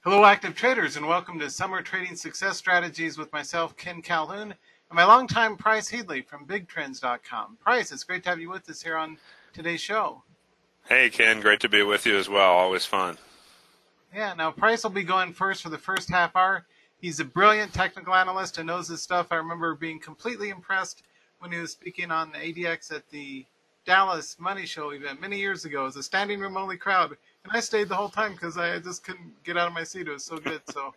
Hello, active traders, and welcome to Summer Trading Success Strategies with myself, Ken Calhoun, and my longtime Price Headley from BigTrends.com. Price, it's great to have you with us here on today's show. Hey, Ken, great to be with you as well. Always fun. Yeah, now Price will be going first for the first half hour. He's a brilliant technical analyst and knows his stuff. I remember being completely impressed when he was speaking on ADX at the Dallas Money Show event many years ago. It was a standing room only crowd, and I stayed the whole time because I just couldn't get out of my seat. It was so good. So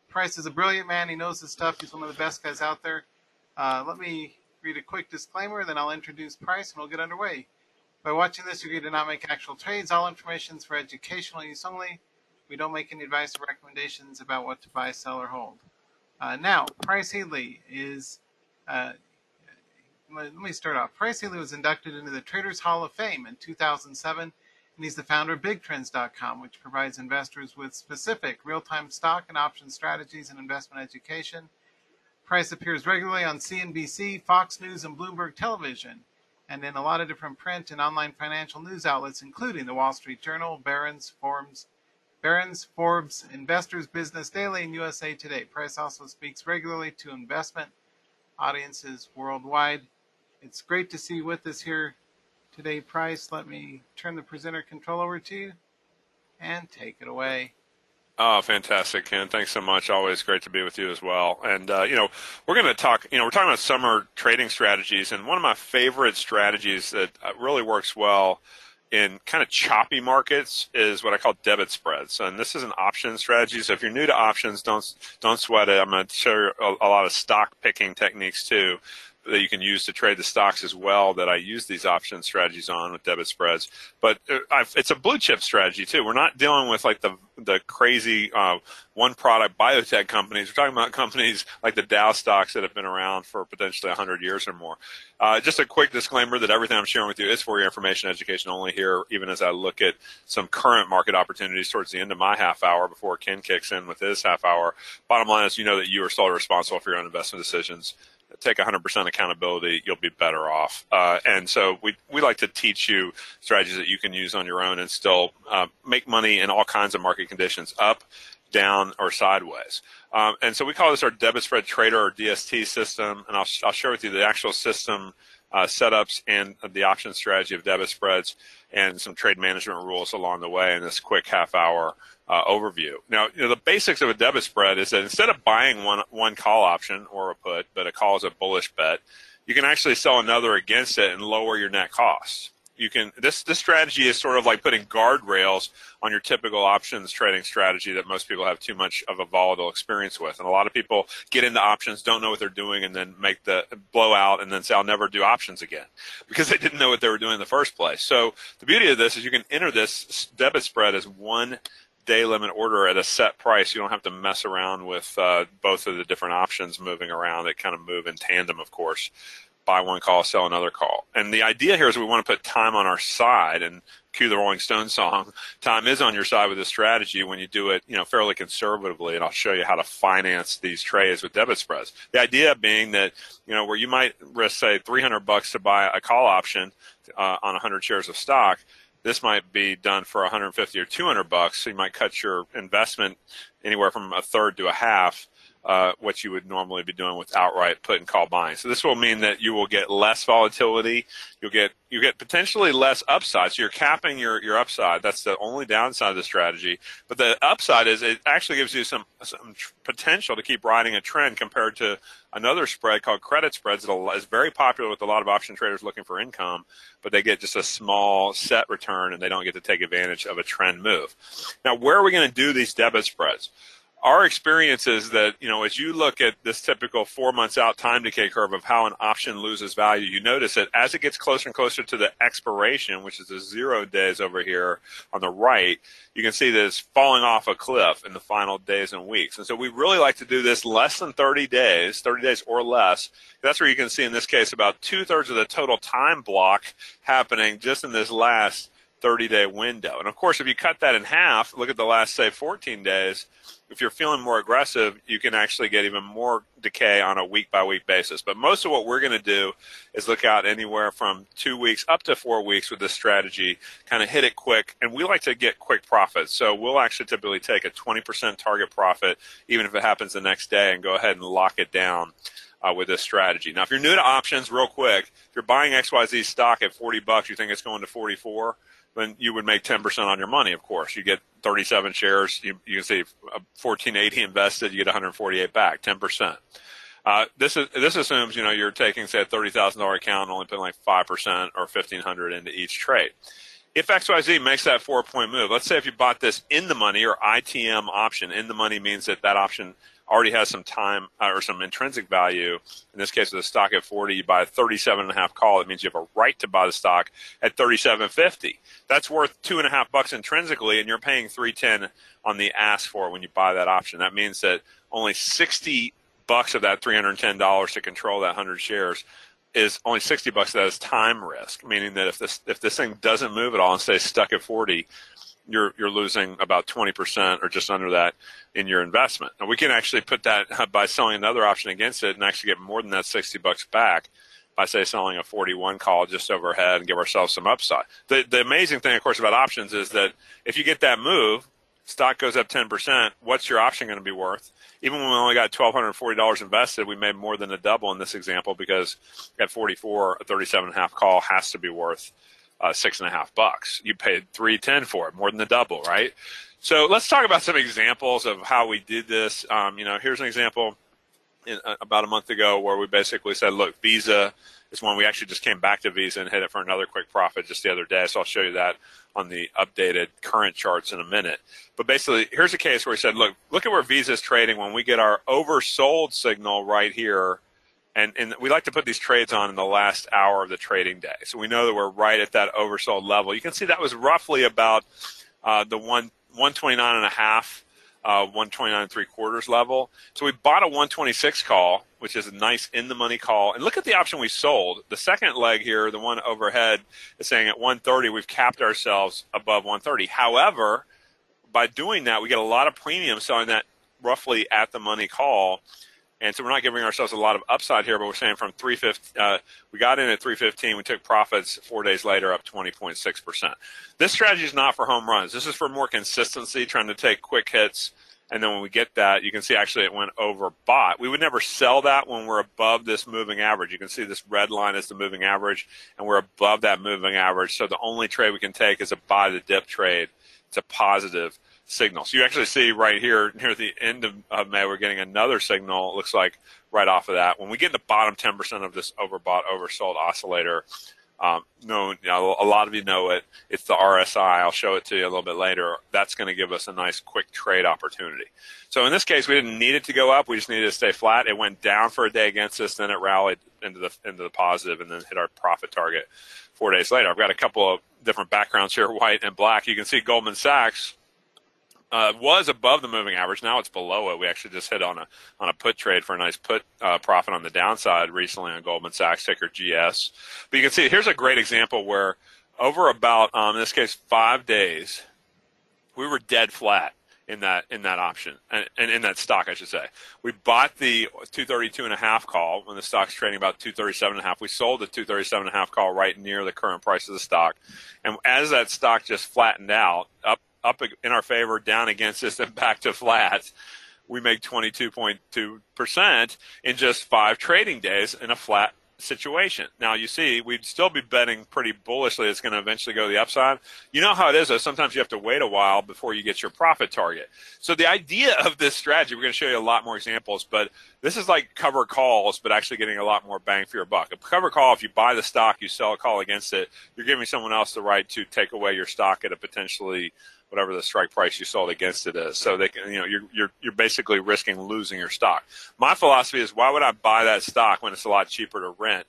Price is a brilliant man. He knows his stuff. He's one of the best guys out there. Let me read a quick disclaimer, then I'll introduce Price, and we'll get underway. By watching this, you do not make actual trades. All information is for educational use only. We don't make any advice or recommendations about what to buy, sell, or hold. Now, Price Headley is, let me start off. Price Headley was inducted into the Traders Hall of Fame in 2007, and he's the founder of BigTrends.com, which provides investors with specific real-time stock and option strategies and investment education. Price appears regularly on CNBC, Fox News, and Bloomberg Television, and in a lot of different print and online financial news outlets, including the Wall Street Journal, Barron's, Forbes, Investors Business Daily, and USA Today. Price also speaks regularly to investment audiences worldwide. It's great to see you with us here today, Price. Let me turn the presenter control over to you and take it away. Oh, fantastic, Ken. Thanks so much. Always great to be with you as well. And, we're going to talk, we're talking about summer trading strategies. And one of my favorite strategies that really works well in kind of choppy markets is what I call debit spreads. And this is an option strategy. So if you're new to options, don't sweat it. I'm going to show you a lot of stock picking techniques too that you can use to trade the stocks as well that I use these option strategies on with debit spreads. But it's a blue chip strategy too. We're not dealing with like the crazy one product biotech companies. We're talking about companies like the Dow stocks that have been around for potentially 100 years or more. Just a quick disclaimer that everything I'm sharing with you is for your information education only here, even as I look at some current market opportunities towards the end of my half hour before Ken kicks in with his half hour. Bottom line is, you know that you are solely responsible for your own investment decisions. Take 100% accountability, you'll be better off. And so we like to teach you strategies that you can use on your own and still make money in all kinds of market conditions, up, down, or sideways. And so we call this our debit spread trader or DST system. And I'll share with you the actual system setups and the option strategy of debit spreads and some trade management rules along the way in this quick half hour overview. Now, the basics of a debit spread is that instead of buying one call option or a put, but a call is a bullish bet, you can actually sell another against it and lower your net costs. This strategy is sort of like putting guardrails on your typical options trading strategy that most people have too much of a volatile experience with. And a lot of people get into options, don't know what they're doing, and then make the blowout and then say, I'll never do options again because they didn't know what they were doing in the first place. So the beauty of this is you can enter this debit spread as one day limit order at a set price. You don't have to mess around with both of the different options moving around that kind of move in tandem, of course. Buy one call, sell another call. And the idea here is we want to put time on our side, and cue the Rolling Stones song, time is on your side with this strategy when you do it, fairly conservatively. And I'll show you how to finance these trades with debit spreads. The idea being that, where you might risk, say, $300 to buy a call option on 100 shares of stock, this might be done for 150 or $200. So you might cut your investment anywhere from a third to a half. What you would normally be doing with outright put and call buying. So this will mean that you will get less volatility. You get potentially less upside. So you're capping your upside. That's the only downside of the strategy. But the upside is it actually gives you some potential to keep riding a trend compared to another spread called credit spreads that is very popular with a lot of option traders looking for income, but they get just a small set return and they don't get to take advantage of a trend move. Now, where are we going to do these debit spreads? Our experience is that, as you look at this typical 4 months out time decay curve of how an option loses value, you notice that as it gets closer and closer to the expiration, which is the 0 days over here on the right, you can see that it's falling off a cliff in the final days and weeks. And so we really like to do this less than 30 days or less. That's where you can see in this case about 2/3 of the total time block happening just in this last 30-day window. And of course, if you cut that in half, look at the last, say, 14 days, if you're feeling more aggressive, you can actually get even more decay on a week-by-week basis. But most of what we're going to do is look out anywhere from 2 weeks up to 4 weeks with this strategy, kind of hit it quick. And we like to get quick profits. So we'll actually typically take a 20% target profit, even if it happens the next day, and go ahead and lock it down with this strategy. Now, if you're new to options, real quick, if you're buying XYZ stock at $40, you think it's going to 44, then you would make 10% on your money, of course. You get 37 shares. You can see 1480 invested. You get 148 back, 10%. This assumes, you're taking, say, a $30,000 account and only putting like 5% or $1,500 into each trade. If XYZ makes that 4-point move, let's say if you bought this in the money or ITM option, in the money means that option already has some time or some intrinsic value. In this case, with the stock at 40, you buy a 37.5 call. It means you have a right to buy the stock at 37.50. That's worth $2.50 intrinsically, and you're paying $3.10 on the ask for it when you buy that option. That means that only $60 of that $310 to control that 100 shares is only $60 of that is time risk, meaning that if this thing doesn't move at all and stays stuck at 40, you're losing about 20% or just under that in your investment. And we can actually put that by selling another option against it and actually get more than that $60 back by, say, selling a 41 call just overhead and give ourselves some upside. The amazing thing, of course, about options is that if you get that move, stock goes up 10%, what's your option going to be worth? Even when we only got $1,240 invested, we made more than a double in this example because at 44, a 37.5 call has to be worth $6.50. You paid $3.10 for it, more than the double, right? So let's talk about some examples of how we did this. Here's an example about a month ago where we basically said, look, Visa is one. We actually just came back to Visa and hit it for another quick profit just the other day. So I'll show you that on the updated current charts in a minute. But basically, here's a case where we said, look at where Visa is trading when we get our oversold signal right here. And we like to put these trades on in the last hour of the trading day. So we know that we're right at that oversold level. You can see that was roughly about the 129.5, 129.75 level. So we bought a 126 call, which is a nice in-the-money call. And look at the option we sold. The second leg here, the one overhead, is saying at 130, we've capped ourselves above 130. However, by doing that, we get a lot of premium selling that roughly at-the-money call. And so we're not giving ourselves a lot of upside here, but we're saying from 315, we got in at 315, we took profits 4 days later up 20.6%. This strategy is not for home runs. This is for more consistency, trying to take quick hits. And then when we get that, you can see actually it went overbought. We would never sell that when we're above this moving average. You can see this red line is the moving average, and we're above that moving average. So the only trade we can take is a buy the dip trade. It's a positive signal. So you actually see right here near the end of May, we're getting another signal. It looks like right off of that. When we get in the bottom 10% of this overbought, oversold oscillator, a lot of you know it. It's the RSI. I'll show it to you a little bit later. That's going to give us a nice quick trade opportunity. So in this case, we didn't need it to go up. We just needed to stay flat. It went down for a day against us. Then it rallied into the positive and then hit our profit target 4 days later. I've got a couple of different backgrounds here, white and black. You can see Goldman Sachs was above the moving average. Now it's below it. We actually just hit on a put trade for a nice put profit on the downside recently on Goldman Sachs, ticker GS. But you can see here's a great example where over about, in this case, 5 days, we were dead flat in that option and in that stock, I should say. We bought the 232.5 call when the stock's trading about 237.5. We sold the 237.5 call right near the current price of the stock. And as that stock just flattened out, up in our favor, down against us, and back to flat, we make 22.2% in just 5 trading days in a flat situation. Now, you see, we'd still be betting pretty bullishly it's going to eventually go to the upside. You know how it is, though. Sometimes you have to wait a while before you get your profit target. So the idea of this strategy, we're going to show you a lot more examples, but this is like cover calls, but actually getting a lot more bang for your buck. A cover call, if you buy the stock, you sell a call against it, you're giving someone else the right to take away your stock at a potentially whatever the strike price you sold against it is. So they can, you're basically risking losing your stock. My philosophy is, why would I buy that stock when it's a lot cheaper to rent?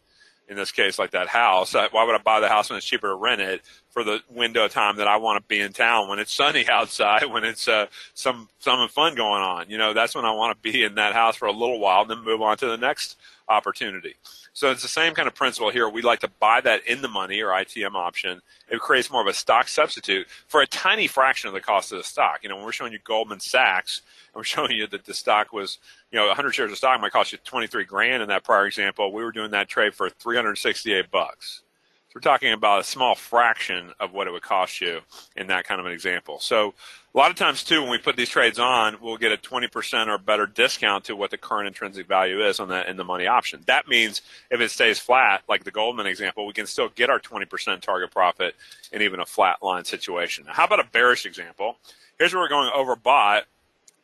In this case, like that house, why would I buy the house when it's cheaper to rent it for the window of time that I want to be in town when it's sunny outside, when it's some fun going on. That's when I want to be in that house for a little while and then move on to the next opportunity. So it's the same kind of principle here. We like to buy that in the money or ITM option. It creates more of a stock substitute for a tiny fraction of the cost of the stock. When we're showing you Goldman Sachs and we're showing you that the stock was, 100 shares of stock might cost you 23 grand in that prior example. We were doing that trade for 368 bucks. So we're talking about a small fraction of what it would cost you in that kind of an example. So a lot of times, too, when we put these trades on, we'll get a 20% or better discount to what the current intrinsic value is on that in the money option. That means if it stays flat, like the Goldman example, we can still get our 20% target profit in even a flat line situation. Now, how about a bearish example? Here's where we're going overbought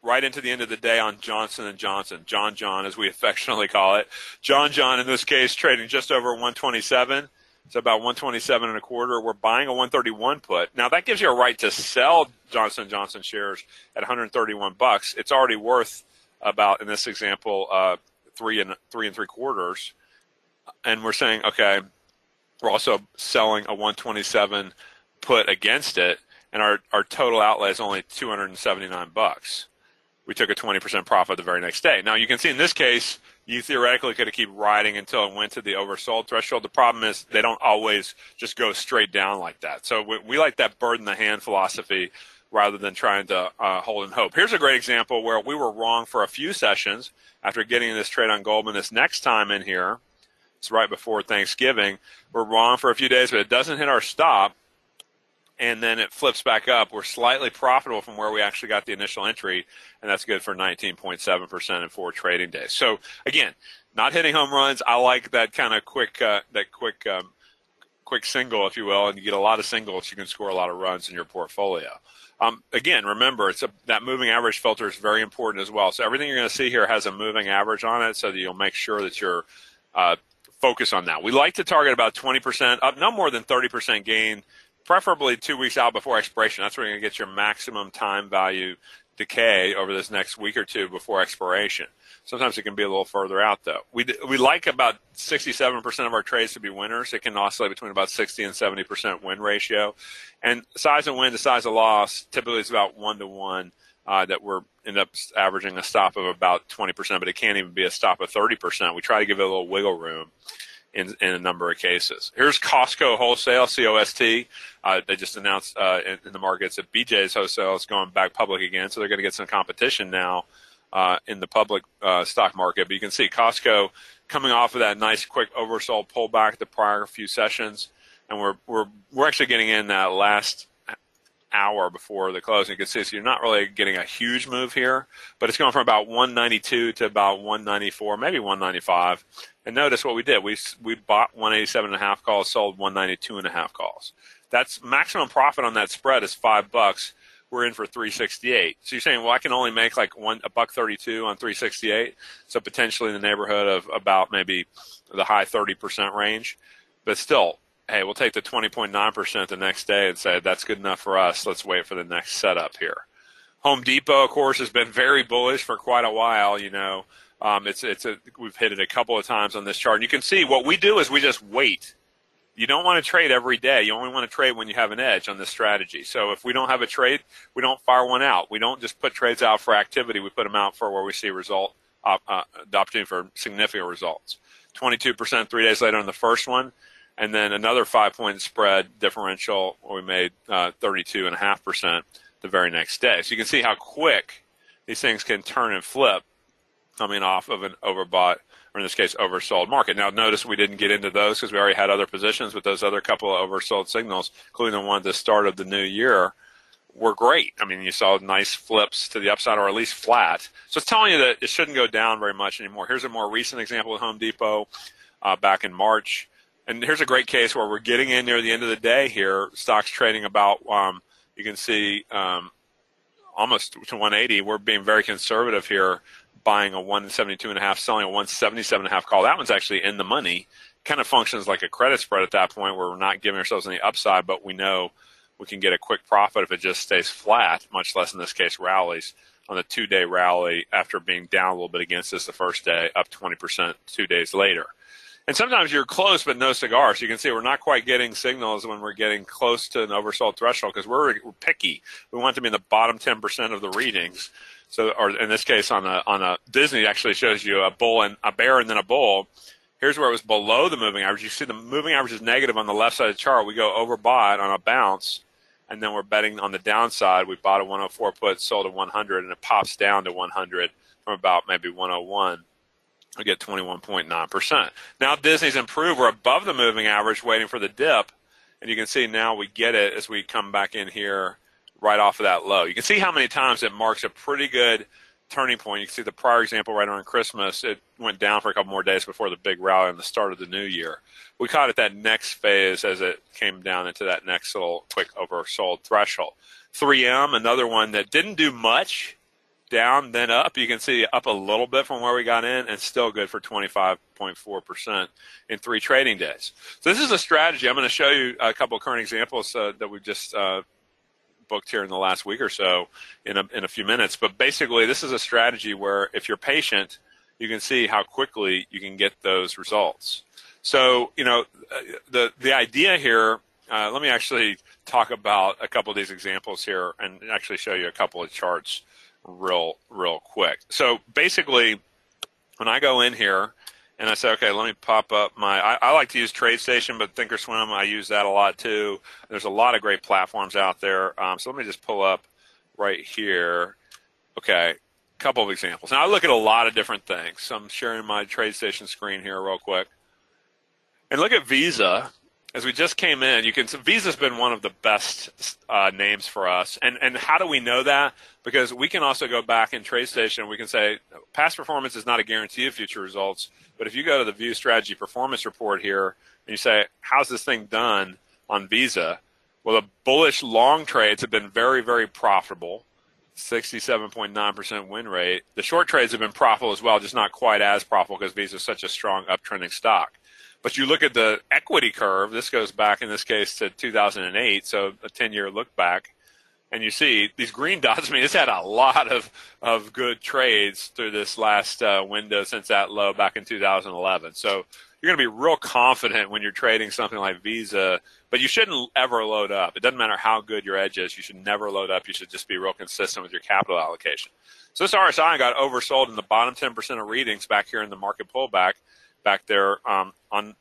right into the end of the day on Johnson & Johnson, John, as we affectionately call it. John, in this case, trading just over 127. It's about 127 and a quarter. We're buying a 131 put. Now that gives you a right to sell Johnson & Johnson shares at 131 bucks. It's already worth about, in this example, 3 3/4. And we're saying, okay, we're also selling a 127 put against it, and our total outlay is only 279 bucks. We took a 20% profit the very next day. Now you can see in this case, you theoretically could have kept riding until it went to the oversold threshold. The problem is they don't always just go straight down like that. So we like that bird in the hand philosophy rather than trying to hold and hope. Here's a great example where we were wrong for a few sessions after getting in this trade on Goldman. This next time in here, it's right before Thanksgiving. We're wrong for a few days, but it doesn't hit our stop. And then it flips back up. We're slightly profitable from where we actually got the initial entry, and that's good for 19.7% in 4 trading days. So again, not hitting home runs. I like that kind of quick single, if you will, and you get a lot of singles. You can score a lot of runs in your portfolio. Again, remember, that moving average filter is very important as well. So everything you're going to see here has a moving average on it, so that you'll make sure that you're focused on that. We like to target about 20% up, no more than 30% gain, preferably 2 weeks out before expiration. That's where you're going to get your maximum time value decay over this next week or two before expiration. Sometimes it can be a little further out, though. We like about 67% of our trades to be winners. It can oscillate between about 60 and 70% win ratio. And size of win to size of loss, typically it's about 1-to-1 that we're end up averaging a stop of about 20%, but it can't even be a stop of 30%. We try to give it a little wiggle room in a number of cases. Here's Costco Wholesale, COST. They just announced in the markets that BJ's Wholesale is going back public again, so they're going to get some competition now in the public stock market. But you can see Costco coming off of that nice quick oversold pullback the prior few sessions, and we're actually getting in that last hour before the close. You can see, so you're not really getting a huge move here, but it's going from about 192 to about 194, maybe 195. And notice what we did. We bought 187.5 calls, sold 192.5 calls. That's maximum profit on that spread is $5. We're in for 368. So you're saying, well, I can only make like $1.32 on 368. So potentially in the neighborhood of about maybe the high 30% range. But still, hey, we'll take the 20.9% the next day and say that's good enough for us. Let's wait for the next setup here. Home Depot, of course, has been very bullish for quite a while. We've hit it a couple of times on this chart. And you can see what we do is we just wait. You don't want to trade every day. You only want to trade when you have an edge on this strategy. So if we don't have a trade, we don't fire one out. We don't just put trades out for activity. We put them out for where we see the opportunity for significant results. 22% 3 days later on the first one, and then another 5-point spread differential where we made 32.5% the very next day. So you can see how quick these things can turn and flip coming off of an overbought, or in this case, oversold market. Now, notice we didn't get into those because we already had other positions, but those other couple of oversold signals, including the one at the start of the new year, were great. I mean, you saw nice flips to the upside or at least flat. So it's telling you that it shouldn't go down very much anymore. Here's a more recent example of Home Depot back in March. And here's a great case where we're getting in near the end of the day here. Stocks trading about, you can see, almost to 180. We're being very conservative here, buying a 172.5, selling a 177.5 call. That one's actually in the money. Kind of functions like a credit spread at that point where we're not giving ourselves any upside, but we know we can get a quick profit if it just stays flat, much less in this case rallies on the 2-day rally after being down a little bit against us the first day, up 20% 2 days later. And sometimes you're close, but no cigar. So you can see we're not quite getting signals when we're getting close to an oversold threshold because we're picky. We want to be in the bottom 10% of the readings. So, or in this case, on a Disney actually shows you a bull and a bear and then a bull. Here's where it was below the moving average. You see the moving average is negative on the left side of the chart. We go overbought on a bounce, and then we're betting on the downside. We bought a 104 put, sold a 100, and it pops down to 100 from about maybe 101. We get 21.9%. Now Disney's improved. We're above the moving average waiting for the dip. And you can see now we get it as we come back in here right off of that low. You can see how many times it marks a pretty good turning point. You can see the prior example right around Christmas. It went down for a couple more days before the big rally and the start of the new year. We caught it that next phase as it came down into that next little quick oversold threshold. 3M, another one that didn't do much. Down, then up. You can see up a little bit from where we got in and still good for 25.4% in 3 trading days. So this is a strategy. I'm going to show you a couple of current examples that we've just booked here in the last week or so in a few minutes. But basically, this is a strategy where if you're patient, you can see how quickly you can get those results. So, the idea here, let me actually talk about a couple of these examples here and actually show you a couple of charts real quick. So basically, when I go in here and I say, okay, let me pop up I like to use TradeStation, but Thinkorswim, I use that a lot too. There's a lot of great platforms out there. So let me just pull up right here. Okay, a couple of examples. Now I look at a lot of different things. So I'm sharing my TradeStation screen here real quick. And look at Visa. As we just came in, Visa's been one of the best names for us. And how do we know that? Because we can also go back in TradeStation and we can say past performance is not a guarantee of future results. But if you go to the View Strategy Performance Report here and you say, how's this thing done on Visa? Well, the bullish long trades have been very, very profitable, 67.9% win rate. The short trades have been profitable as well, just not quite as profitable because Visa is such a strong uptrending stock. But you look at the equity curve, this goes back in this case to 2008, so a 10-year look back, and you see these green dots. I mean, it's had a lot of good trades through this last window since that low back in 2011. So you're going to be real confident when you're trading something like Visa, but you shouldn't ever load up. It doesn't matter how good your edge is. You should never load up. You should just be real consistent with your capital allocation. So this RSI got oversold in the bottom 10% of readings back here in the market pullback back there on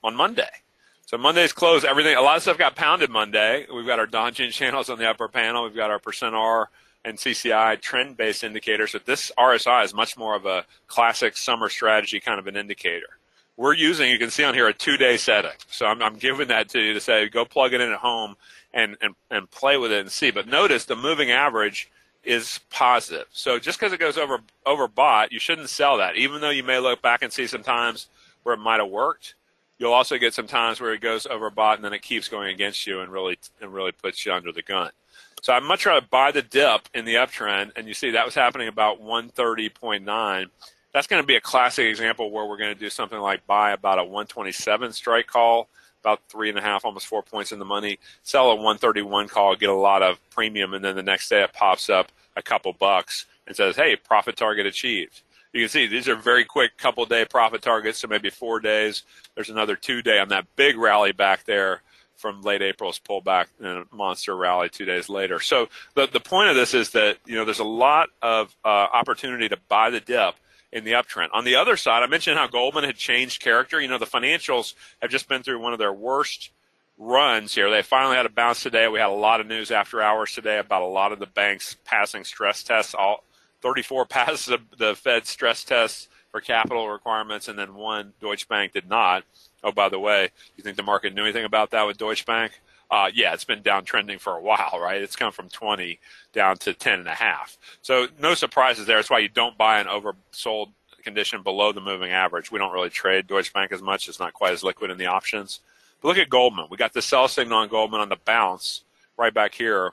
Monday. So Monday's close. A lot of stuff got pounded Monday. We've got our Donchian channels on the upper panel. We've got our percent R and CCI trend-based indicators. So this RSI is much more of a classic summer strategy kind of an indicator. We're using, you can see on here, a 2-day setting. So I'm giving that to you to say go plug it in at home and play with it and see. But notice the moving average is positive. So just because it goes overbought, you shouldn't sell that. Even though you may look back and see some times where it might have worked, you'll also get some times where it goes overbought and then it keeps going against you and really puts you under the gun. So I'd much rather buy the dip in the uptrend, and you see that was happening about 130.9. That's going to be a classic example where we're going to do something like buy about a 127 strike call, about 3.5, almost 4 points in the money, sell a 131 call, get a lot of premium, and then the next day it pops up a couple bucks and says, hey, profit target achieved. You can see these are very quick couple-day profit targets, so maybe 4 days. There's another 2-day on that big rally back there from late April's pullback and a monster rally 2 days later. So the point of this is that there's a lot of opportunity to buy the dip in the uptrend. On the other side, I mentioned how Goldman had changed character. The financials have just been through one of their worst runs here. They finally had a bounce today. We had a lot of news after hours today about a lot of the banks passing stress tests. 34 passed the Fed stress tests for capital requirements, and then one, Deutsche Bank, did not. Oh, by the way, you think the market knew anything about that with Deutsche Bank? Yeah, it's been downtrending for a while, right? It's come from 20 down to 10.5. So no surprises there. That's why you don't buy an oversold condition below the moving average. We don't really trade Deutsche Bank as much. It's not quite as liquid in the options. But look at Goldman. We got the sell signal on Goldman on the bounce right back here,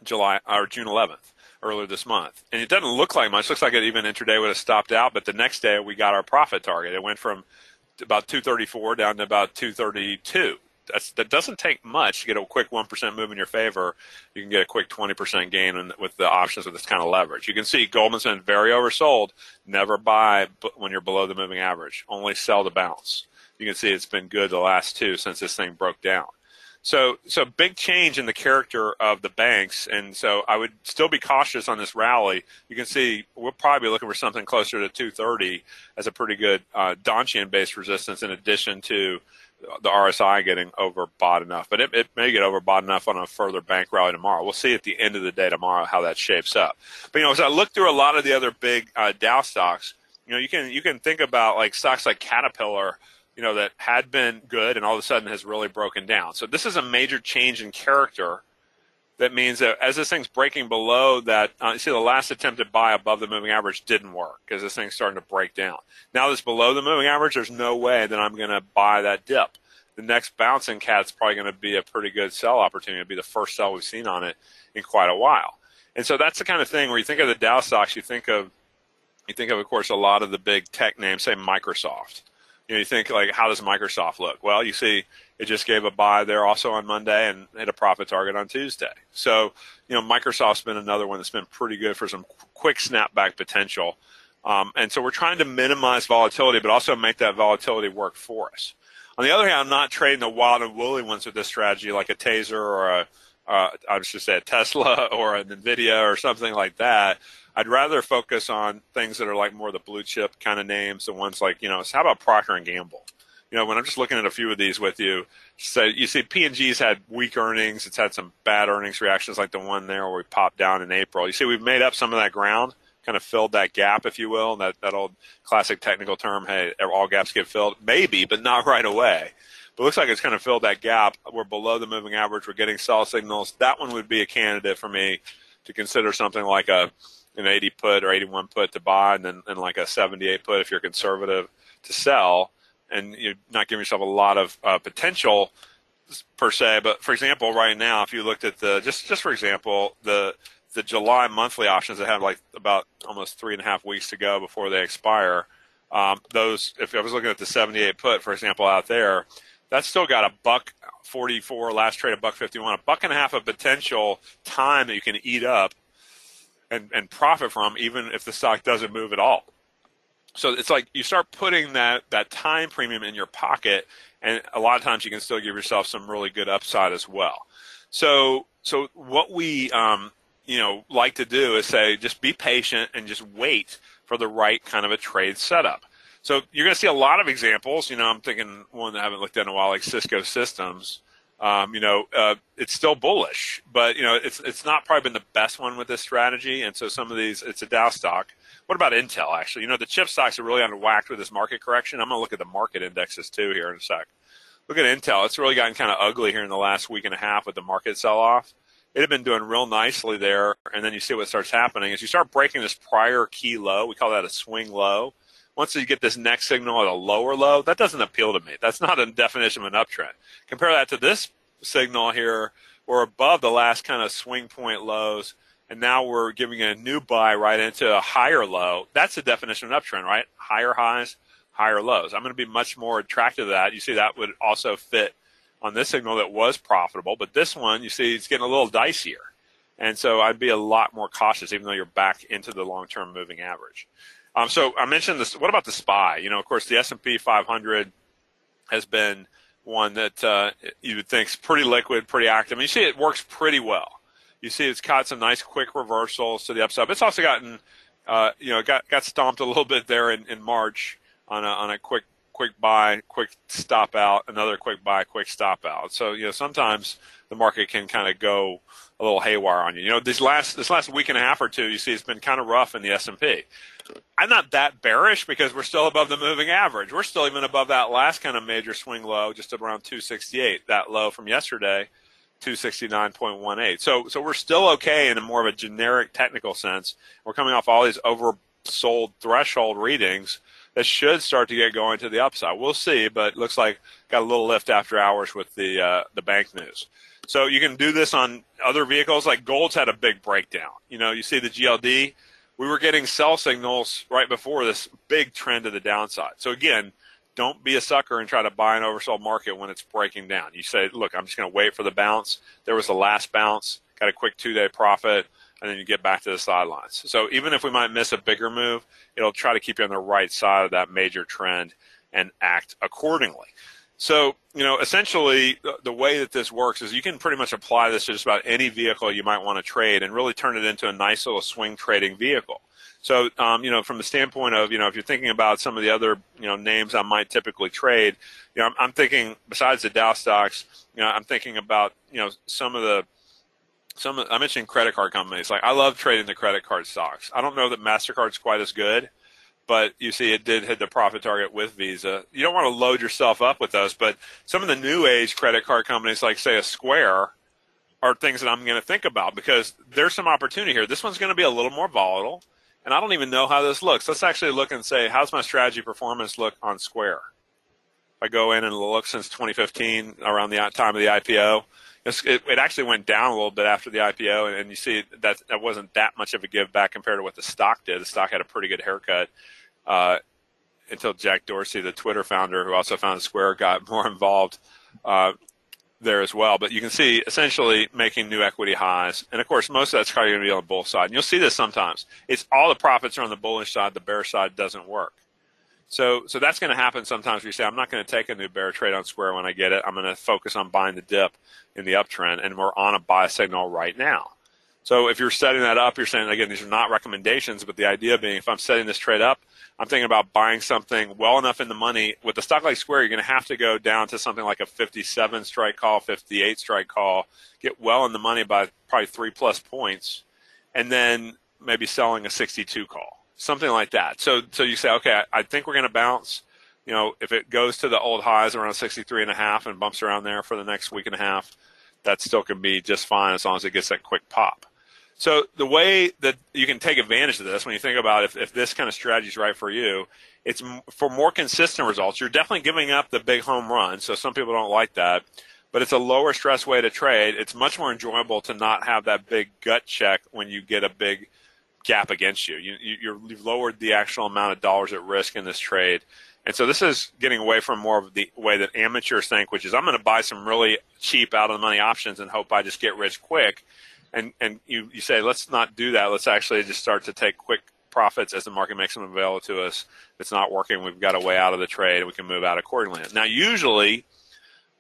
June 11th. Earlier this month. And it doesn't look like much. It looks like it even intraday would have stopped out, but the next day we got our profit target. It went from about 234 down to about 232. That doesn't take much to get a quick 1% move in your favor. You can get a quick 20% gain with the options with this kind of leverage. You can see Goldman's been very oversold. Never buy when you're below the moving average. Only sell the bounce. You can see it's been good the last two since this thing broke down. So big change in the character of the banks, and so I would still be cautious on this rally. You can see we'll probably be looking for something closer to 230 as a pretty good Donchian-based resistance, in addition to the RSI getting overbought enough. But it may get overbought enough on a further bank rally tomorrow. We'll see at the end of the day tomorrow how that shapes up. But as I look through a lot of the other big Dow stocks, you can think about like stocks like Caterpillar, that had been good and all of a sudden has really broken down. So this is a major change in character. That means that as this thing's breaking below that, you see the last attempt to buy above the moving average didn't work because this thing's starting to break down. Now that it's below the moving average, there's no way that I'm going to buy that dip. The next bouncing cat's probably going to be a pretty good sell opportunity. It'll be the first sell we've seen on it in quite a while. And so that's the kind of thing where you think of the Dow stocks, you think of, course, a lot of the big tech names, say Microsoft. You think, like, how does Microsoft look? Well, you see it just gave a buy there also on Monday and hit a profit target on Tuesday. So, Microsoft's been another one that's been pretty good for some quick snapback potential. And so we're trying to minimize volatility, but also make that volatility work for us. On the other hand, I'm not trading the wild and woolly ones with this strategy, like a Taser or I was just say a Tesla or an NVIDIA or something like that. I'd rather focus on things that are like more the blue chip kind of names, the ones like, how about Procter & Gamble? When I'm just looking at a few of these with you, so you see P&G's had weak earnings. It's had some bad earnings reactions like the one there where we popped down in April. You see we've made up some of that ground, kind of filled that gap, if you will, that old classic technical term, hey, all gaps get filled. Maybe, but not right away. But it looks like it's kind of filled that gap. We're below the moving average. We're getting sell signals. That one would be a candidate for me to consider something like an 80 put or 81 put to buy, and then like a 78 put if you're conservative to sell, and you're not giving yourself a lot of potential per se. But for example, right now, if you looked at just for example, the July monthly options that have like about almost 3.5 weeks to go before they expire, those, if I was looking at the 78 put, for example, out there, that's still got $1.44 last trade, $1.51, $1.50 of potential time that you can eat up and profit from, even if the stock doesn't move at all. So it's like you start putting that time premium in your pocket, and a lot of times you can still give yourself some really good upside as well. So what we like to do is say just be patient and just wait for the right kind of a trade setup. So you're going to see a lot of examples. I'm thinking one that I haven't looked at in a while, like Cisco Systems. It's still bullish, but it's not probably been the best one with this strategy. And so some of these, it's a Dow stock. What about Intel? Actually, the chip stocks are really underwhacked with this market correction. I'm going to look at the market indexes too here in a sec. Look at Intel. It's really gotten kind of ugly here in the last week and a half with the market sell-off. It had been doing real nicely there, and then you see what starts happening is you start breaking this prior key low. We call that a swing low. Once you get this next signal at a lower low, that doesn't appeal to me. That's not a definition of an uptrend. Compare that to this signal here. We're above the last kind of swing point lows, and now we're giving a new buy right into a higher low. That's the definition of an uptrend, right? Higher highs, higher lows. I'm going to be much more attracted to that. You see that would also fit on this signal that was profitable, but this one, you see, it's getting a little dicier. And so I'd be a lot more cautious, even though you're back into the long-term moving average. So I mentioned this. What about the SPY? Of course, the S&P 500 has been one that you would think is pretty liquid, pretty active. You see it works pretty well. You see it's caught some nice quick reversals to the upside. But it's also gotten, got stomped a little bit there in March on a quick buy, quick stop out, another quick buy, quick stop out. So, sometimes the market can kind of go a little haywire on you. This last week and a half or two, you see it's been kind of rough in the S&P. I'm not that bearish because we're still above the moving average. We're still even above that last kind of major swing low, just around 268, that low from yesterday, 269.18. So we're still okay in a more of a generic technical sense. We're coming off all these oversold threshold readings that should start to get going to the upside. We'll see, but it looks like got a little lift after hours with the bank news. So you can do this on other vehicles, like gold's had a big breakdown. You see the GLD, we were getting sell signals right before this big trend to the downside. So again, don't be a sucker and try to buy an oversold market when it's breaking down. You say, look, I'm just going to wait for the bounce. There was the last bounce, got a quick 2-day profit, and then you get back to the sidelines. So even if we might miss a bigger move, it'll try to keep you on the right side of that major trend and act accordingly. So, essentially the way that this works is you can pretty much apply this to just about any vehicle you might want to trade and really turn it into a nice little swing trading vehicle. So, from the standpoint of, if you're thinking about some of the other, names I might typically trade, I'm thinking besides the Dow stocks, I'm thinking about, I mentioned credit card companies. Like, I love trading the credit card stocks. I don't know that MasterCard's quite as good, but you see it did hit the profit target with Visa. You don't want to load yourself up with those, but some of the new age credit card companies, like say a Square, are things that I'm going to think about because there's some opportunity here. This one's going to be a little more volatile, and I don't even know how this looks. Let's actually look and say, how's my strategy performance look on Square? If I go in and look since 2015, around the time of the IPO, it actually went down a little bit after the IPO, and you see that wasn't that much of a give back compared to what the stock did. The stock had a pretty good haircut until Jack Dorsey, the Twitter founder, who also founded Square, got more involved there as well. But you can see essentially making new equity highs. And, of course, most of that's probably going to be on the bull side. And you'll see this sometimes. It's all the profits are on the bullish side. The bear side doesn't work. So that's going to happen sometimes where you say, I'm not going to take a new bear trade on Square when I get it. I'm going to focus on buying the dip in the uptrend, and we're on a buy signal right now. So if you're setting that up, you're saying, again, these are not recommendations, but the idea being if I'm setting this trade up, I'm thinking about buying something well enough in the money. With a stock like Square, you're going to have to go down to something like a 57 strike call, 58 strike call, get well in the money by probably 3+ points, and then maybe selling a 62 call. Something like that. So you say, okay, I think we're going to bounce. If it goes to the old highs around 63.5 and bumps around there for the next week and a half, that still can be just fine as long as it gets that quick pop. So the way that you can take advantage of this, when you think about if this kind of strategy is right for you, it's for more consistent results. You're definitely giving up the big home run, so some people don't like that. But it's a lower stress way to trade. It's much more enjoyable to not have that big gut check when you get a big gap against you. You've lowered the actual amount of dollars at risk in this trade. And so this is getting away from more of the way that amateurs think, which is I'm going to buy some really cheap out of the money options and hope I just get rich quick. And you say, let's not do that. Let's actually just start to take quick profits as the market makes them available to us. If it's not working, we've got a way out of the trade and we can move out accordingly. Now, usually,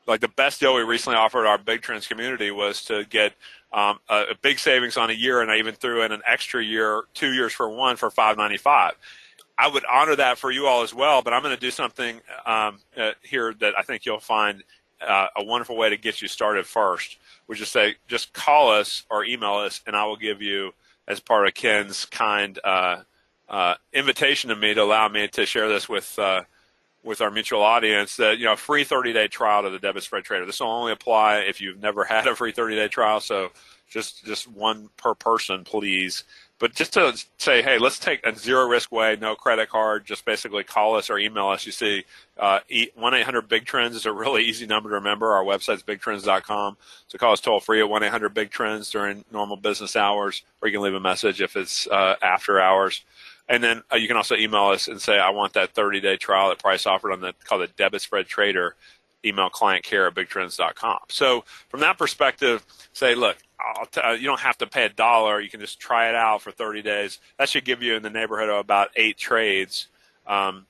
like the best deal we recently offered our Big Trends community was to get a big savings on a year, and I even threw in an extra year, 2 years for one, for $5.95. I would honor that for you all as well, but I'm going to do something here that I think you'll find a wonderful way to get you started first, which is say, just call us or email us, and I will give you, as part of Ken's kind invitation to me to allow me to share this with our mutual audience, that a free 30-day trial to the Debit Spread Trader. This will only apply if you've never had a free 30-day trial, so just one per person, please. But just to say, hey, let's take a zero-risk way, no credit card, just basically call us or email us. You see, 1-800-BIG-TRENDS is a really easy number to remember. Our website's bigtrends.com. So call us toll-free at 1-800-BIG-TRENDS during normal business hours, or you can leave a message if it's after hours. And then you can also email us and say, I want that 30-day trial that Price offered on called the Debit Spread Trader. Email clientcare@bigtrends.com. So from that perspective, say, look, you don't have to pay $1. You can just try it out for 30 days. That should give you in the neighborhood of about 8 trades. Somewhere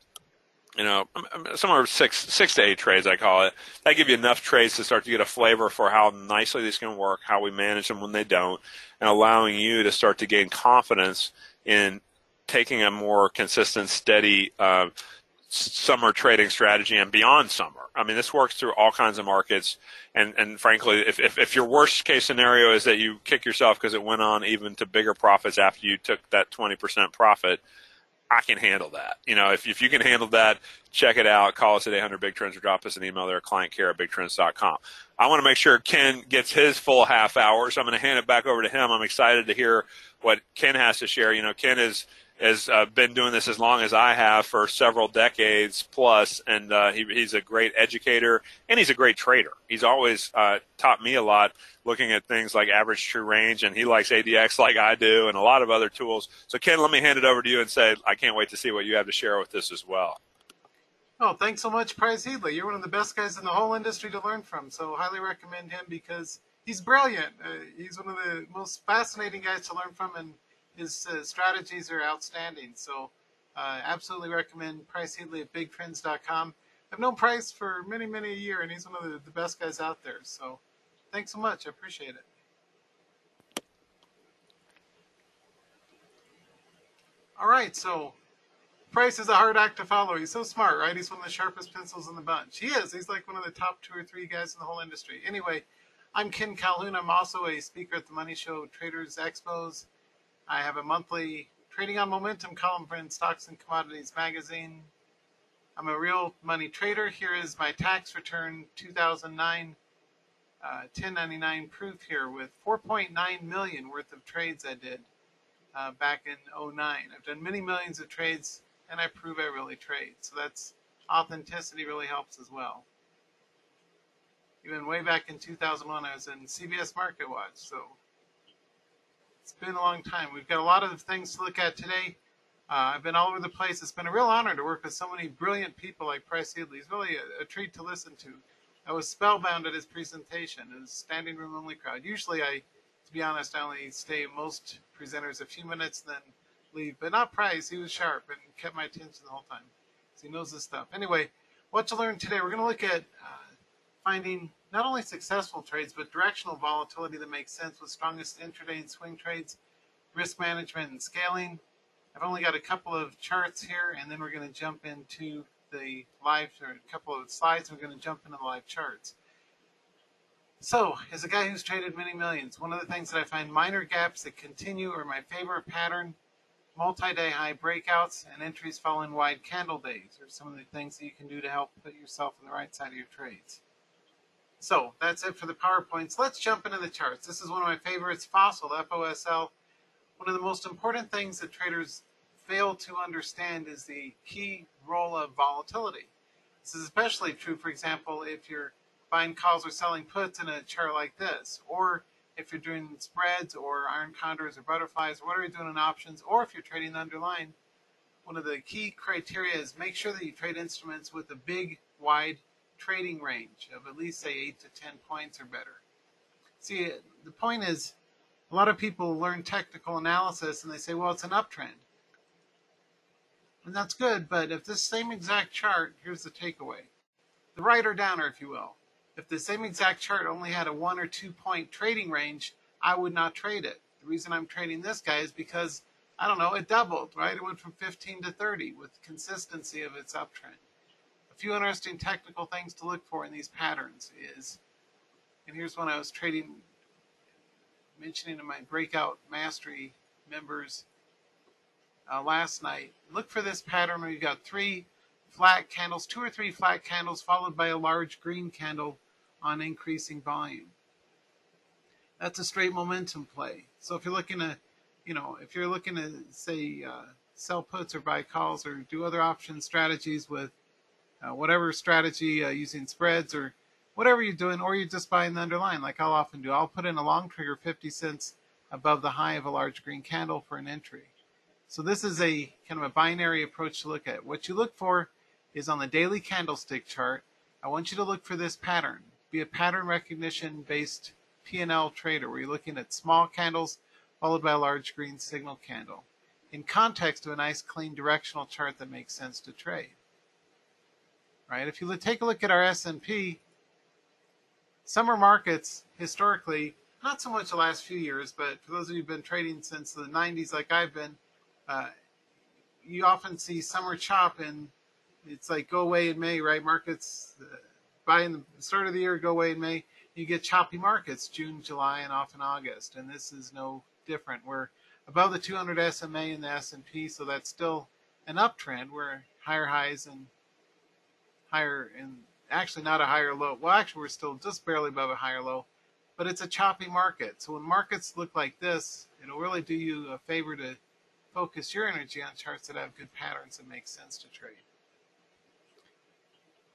6 to 8 trades, I call it. That give you enough trades to start to get a flavor for how nicely these can work, how we manage them when they don't, and allowing you to start to gain confidence in taking a more consistent, steady summer trading strategy and beyond summer. I mean, this works through all kinds of markets. And frankly, if your worst case scenario is that you kick yourself because it went on even to bigger profits after you took that 20% profit, I can handle that. If you can handle that, check it out. Call us at 800-BIG-TRENDS or drop us an email there at clientcare@bigtrends.com. I want to make sure Ken gets his full half hour, so I'm going to hand it back over to him. I'm excited to hear what Ken has to share. Ken has been doing this as long as I have, for several decades plus, and he's a great educator and he's a great trader. He's always taught me a lot looking at things like average true range, and he likes ADX like I do and a lot of other tools. So Ken, let me hand it over to you and say I can't wait to see what you have to share with this as well. Oh, thanks so much, Price Headley. You're one of the best guys in the whole industry to learn from, so highly recommend him because he's brilliant. He's one of the most fascinating guys to learn from, and his strategies are outstanding. So Absolutely recommend Price Headley at BigTrends.com. I've known Price for many, many a year, and he's one of the best guys out there. So thanks so much. I appreciate it. All right, so Price is a hard act to follow. He's so smart, right? He's one of the sharpest pencils in the bunch. He is. He's like one of the top 2 or 3 guys in the whole industry. Anyway, I'm Ken Calhoun. I'm also a speaker at the Money Show Traders Expos. I have a monthly Trading on Momentum column for Stocks and Commodities magazine. I'm a real money trader. Here is my tax return 2009 1099 proof here with 4.9 million worth of trades I did back in '09. I've done many millions of trades, and I prove I really trade. So that's authenticity really helps as well. Even way back in 2001, I was in CBS Market Watch. So it's been a long time. We've got a lot of things to look at today. I've been all over the place. It's been a real honor to work with so many brilliant people like Price Headley. He's really a treat to listen to. I was spellbound at his presentation. It was a standing room only crowd. Usually to be honest, I only stay most presenters a few minutes and then leave. But not Price. He was sharp and kept my attention the whole time. So he knows his stuff. Anyway, what to learn today? We're going to look at finding not only successful trades, but directional volatility that makes sense with strongest intraday and swing trades, risk management and scaling. I've only got a couple of charts here, and then we're going to jump into the live, or a couple of slides, and we're going to jump into the live charts. So, as a guy who's traded many millions, one of the things that I find minor gaps that continue are my favorite pattern, multi-day high breakouts, and entries following wide candle days are some of the things that you can do to help put yourself on the right side of your trades. So, that's it for the PowerPoints. Let's jump into the charts. This is one of my favorites, Fossil, F-O-S-L. One of the most important things that traders fail to understand is the key role of volatility. This is especially true, for example, if you're buying calls or selling puts in a chart like this, or if you're doing spreads or iron condors or butterflies, or whatever you're doing in options, or if you're trading the underlying. One of the key criteria is make sure that you trade instruments with a big, wide trading range of at least, say, 8 to 10 points or better. See, the point is, a lot of people learn technical analysis and they say, well, it's an uptrend. And that's good, but if this same exact chart, here's the takeaway. The right or downer, if you will. If the same exact chart only had a 1 or 2 point trading range, I would not trade it. The reason I'm trading this guy is because, I don't know, it doubled, right? It went from 15 to 30 with consistency of its uptrend. A few interesting technical things to look for in these patterns is, and here's one I was trading, mentioning to my Breakout Mastery members last night. Look for this pattern where you've got 3 flat candles, 2 or 3 flat candles followed by a large green candle on increasing volume. That's a straight momentum play. So if you're looking to, if you're looking to say sell puts or buy calls or do other option strategies with whatever strategy using spreads or whatever you're doing, or you're just buying the underlying like I'll often do, I'll put in a long trigger 50 cents above the high of a large green candle for an entry. So this is a kind of a binary approach to look at. What you look for is on the daily candlestick chart. I want you to look for this pattern. Be a pattern recognition based P&L trader where you're looking at small candles followed by a large green signal candle in context of a nice clean directional chart that makes sense to trade. Right? If you take a look at our S&P, summer markets historically, not so much the last few years, but for those of you who've been trading since the 90s like I've been, you often see summer chop and it's like go away in May, right? Markets buy in the start of the year, go away in May. You get choppy markets June, July, and often August, and this is no different. We're above the 200 SMA in the S&P, so that's still an uptrend. We're higher highs and higher, and actually not a higher low. Well, actually, we're still just barely above a higher low, but it's a choppy market. So when markets look like this, it'll really do you a favor to focus your energy on charts that have good patterns that make sense to trade.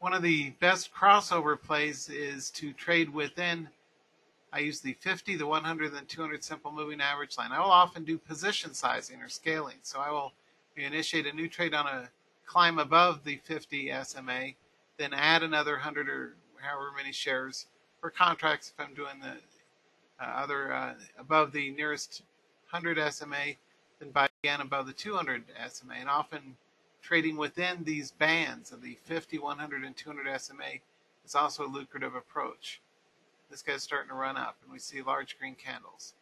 One of the best crossover plays is to trade within, I use the 50, the 100, and 200 simple moving average line. I will often do position sizing or scaling. So I will initiate a new trade on a climb above the 50 SMA, then add another 100 or however many shares for contracts if I'm doing the above the nearest 100 SMA, then buy again above the 200 SMA. And often trading within these bands of the 50, 100, and 200 SMA is also a lucrative approach. This guy's starting to run up, and we see large green candles.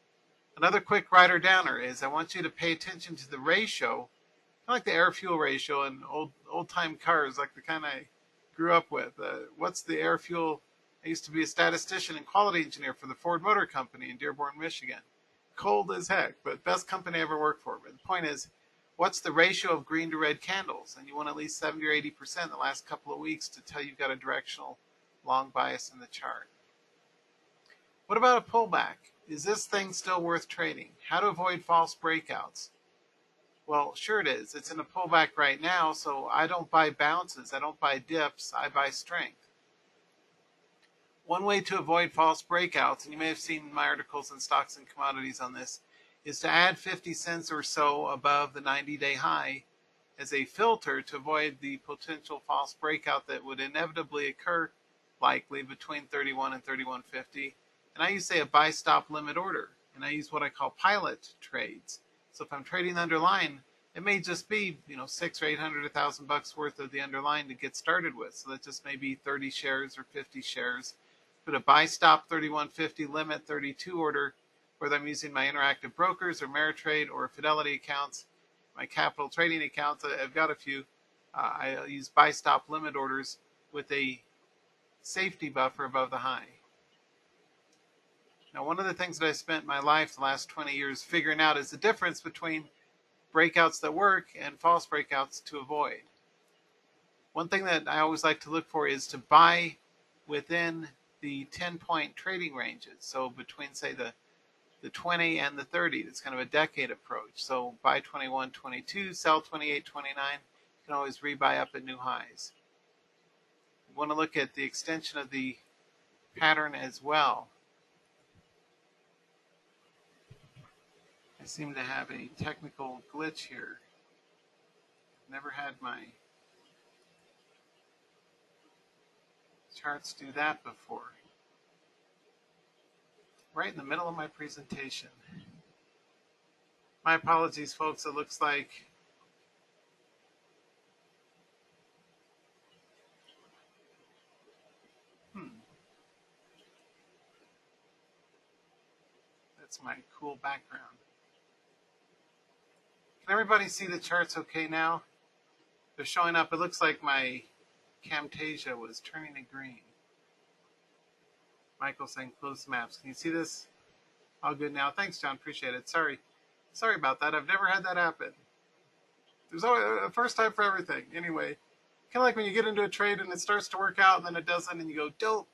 Another quick writer downer is I want you to pay attention to the ratio, kind of like the air-fuel ratio in old-time cars, like the kind I grew up with. What's the air-fuel? I used to be a statistician and quality engineer for the Ford Motor Company in Dearborn, Michigan. Cold as heck, but best company I ever worked for. But the point is, what's the ratio of green to red candles? And you want at least 70 or 80% in the last couple of weeks to tell you've got a directional long bias in the chart. What about a pullback? Is this thing still worth trading? How to avoid false breakouts? Well, sure it is. It's in a pullback right now, so I don't buy bounces. I don't buy dips. I buy strength. One way to avoid false breakouts, and you may have seen my articles in Stocks and Commodities on this, is to add 50 cents or so above the 90-day high as a filter to avoid the potential false breakout that would inevitably occur, likely between 31 and 31.50. And I use, say, a buy stop limit order, and I use what I call pilot trades. So if I'm trading the underlying, it may just be, $600 or $800, $1,000 worth of the underlying to get started with. So that just may be 30 shares or 50 shares. Put a buy stop 31.50 limit 32 order, whether I'm using my interactive brokers or Ameritrade or Fidelity accounts, my capital trading accounts. I've got a few. I use buy stop limit orders with a safety buffer above the high. Now, one of the things that I spent my life the last 20 years figuring out is the difference between breakouts that work and false breakouts to avoid. One thing that I always like to look for is to buy within the 10-point trading ranges. So between, say, the 20 and the 30, that's kind of a decade approach. So buy 21, 22, sell 28, 29. You can always rebuy up at new highs. You want to look at the extension of the pattern as well. I seem to have a technical glitch here. Never had my charts do that before. Right in the middle of my presentation. My apologies, folks. It looks like that's my cool background. Can everybody see the charts okay now? They're showing up. It looks like my Camtasia was turning to green. Michael saying close maps. Can you see this? All good now. Thanks, John. Appreciate it. Sorry about that. I've never had that happen. There's always a first time for everything. Anyway, kind of like when you get into a trade and it starts to work out and then it doesn't and you go, dope.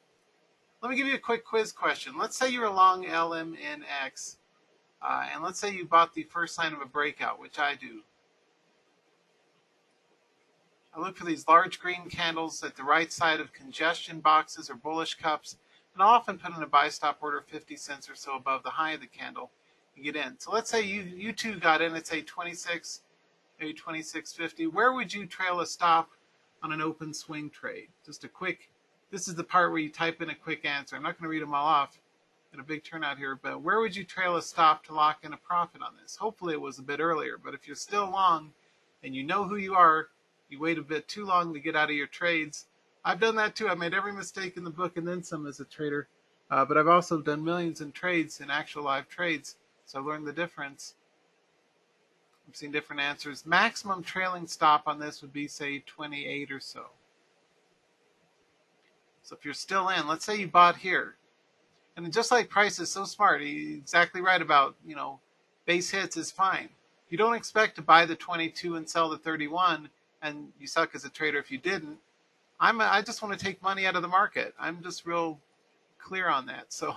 Let me give you a quick quiz question. Let's say you're long LMNX. And let's say you bought the first sign of a breakout, which I do. I look for these large green candles at the right side of congestion boxes or bullish cups, and I'll often put in a buy stop order 50 cents or so above the high of the candle and get in. So let's say you two got in at, say, 26, maybe 26.50. Where would you trail a stop on an open swing trade? Just a quick, this is the part where you type in a quick answer. I'm not going to read them all off. A big turnout here, but where would you trail a stop to lock in a profit on this? Hopefully it was a bit earlier, but if you're still long and you know who you are, you wait a bit too long to get out of your trades. I've done that too. I made every mistake in the book and then some as a trader, but I've also done millions in trades, in actual live trades, so I learned the difference. I've seen different answers. Maximum trailing stop on this would be, say, 28 or so. So if you're still in, let's say you bought here. And just like Price is so smart, he's exactly right about, base hits is fine. You don't expect to buy the 22 and sell the 31, and you suck as a trader if you didn't. I just want to take money out of the market. I'm just real clear on that. So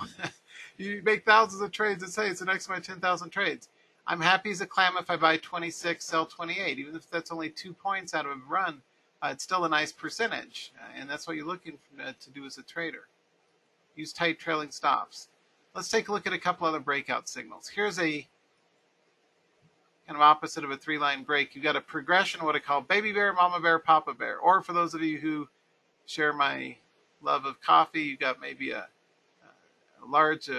you make thousands of trades and say it's the next of my 10,000 trades. I'm happy as a clam if I buy 26, sell 28. Even if that's only 2 points out of a run, it's still a nice percentage. And that's what you're looking to do as a trader. Use tight trailing stops. Let's take a look at a couple other breakout signals. Here's a kind of opposite of a three-line break. You've got a progression of what I call baby bear, mama bear, papa bear. Or for those of you who share my love of coffee, you've got maybe a large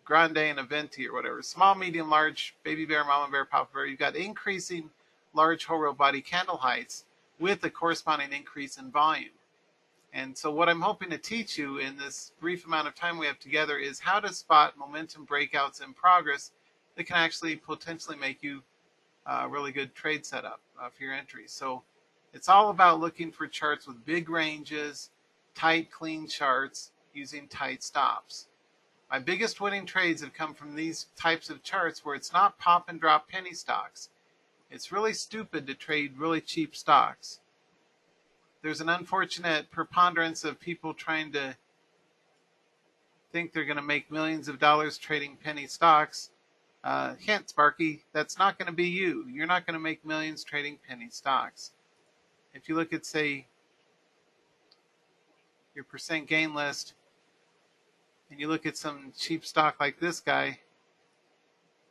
grande and a venti or whatever. Small, medium, large, baby bear, mama bear, papa bear. You've got increasing large whole real body candle heights with a corresponding increase in volume. And so what I'm hoping to teach you in this brief amount of time we have together is how to spot momentum breakouts in progress that can actually potentially make you a really good trade setup for your entries. So it's all about looking for charts with big ranges, tight, clean charts using tight stops. My biggest winning trades have come from these types of charts where it's not pop and drop penny stocks. It's really stupid to trade really cheap stocks. There's an unfortunate preponderance of people trying to think they're going to make millions of dollars trading penny stocks. Hint, Sparky, that's not going to be you. You're not going to make millions trading penny stocks. If you look at, say, your percent gain list, and you look at some cheap stock like this guy,